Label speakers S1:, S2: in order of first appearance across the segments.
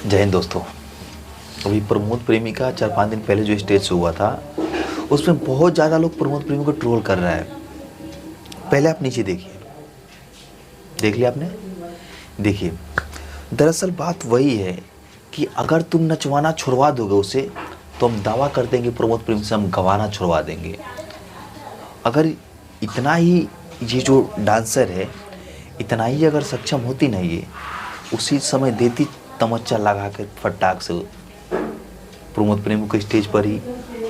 S1: जय हिंद दोस्तों। अभी प्रमोद प्रेमी का 4-5 दिन पहले जो स्टेज शो हुआ था उसमें बहुत ज़्यादा लोग प्रमोद प्रेमी को ट्रोल कर रहा है। पहले आप नीचे देखिए, देख लिया आपने? देखिए, दरअसल बात वही है कि अगर तुम नचवाना छुड़वा दोगे उसे तो हम दावा कर देंगे प्रमोद प्रेमी से हम गवाना छुड़वा देंगे। अगर इतना ही ये जो डांसर है इतना ही अगर सक्षम होती ना, ये उसी समय देती तमच्चा लगा के फटाक से प्रमोद प्रेमी को स्टेज पर ही,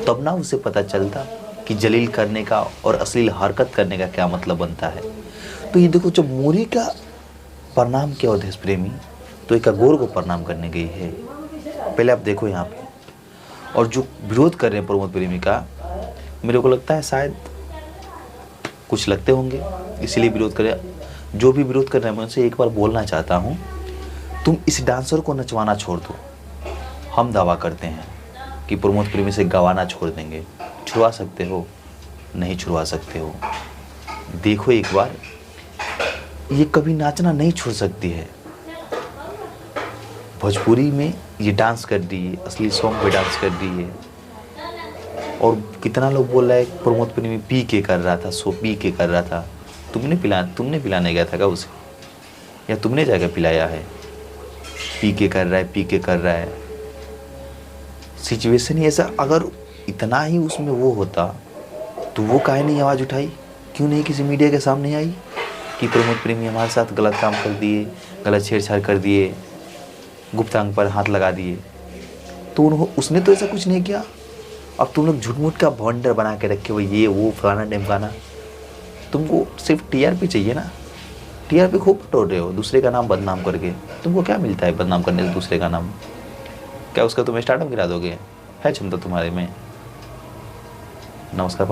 S1: तब ना उसे पता चलता कि जलील करने का और अश्लील हरकत करने का क्या मतलब बनता है। तो ये देखो, जब मोरी का प्रणाम किया अवधेश प्रेमी तो एक अघोर को प्रणाम करने गई है। पहले आप देखो यहाँ पे, और जो विरोध कर रहे हैं प्रमोद प्रेमी का, मेरे को लगता है शायद कुछ लगते होंगे इसीलिए विरोध कर रहे हैं। जो भी विरोध कर रहे हैं मैं उनसे एक बार बोलना चाहता हूँ, तुम इस डांसर को नचवाना छोड़ दो। हम दावा करते हैं कि प्रमोद प्रेमी से गवाना छोड़ देंगे। छुड़वा सकते हो? नहीं छुड़वा सकते हो। देखो एक बार, ये कभी नाचना नहीं छोड़ सकती है। भोजपुरी में ये डांस कर रही है, असली सॉन्ग पे डांस कर रही है। और कितना लोग बोल रहा है प्रमोद प्रेमी पी के कर रहा था, सो पी के कर रहा था। तुमने पिलाने गया था क्या उसे, या तुमने जाकर पिलाया है? पी के कर रहा है, पी के कर रहा है। सिचुएशन ही ऐसा, अगर इतना ही उसमें वो होता तो वो काहे नहीं आवाज़ उठाई? क्यों नहीं किसी मीडिया के सामने आई कि प्रमोद प्रेमी हमारे साथ गलत काम कर दिए, गलत छेड़छाड़ कर दिए, गुप्तांग पर हाथ लगा दिए? तो उसने तो ऐसा कुछ नहीं किया। अब तुम लोग झूठ मूठ का भंडर बना के रखे हो, ये वो फलाना ढिमकाना। तुमको सिर्फ टीआरपी चाहिए ना, टीआरपी खूब बटोर रहे हो दूसरे का नाम बदनाम करके। तुमको क्या मिलता है बदनाम करने से दूसरे का नाम? क्या उसका तुम स्टार्टअप गिरा दोगे? है क्षमता तुम्हारे में? नमस्कार।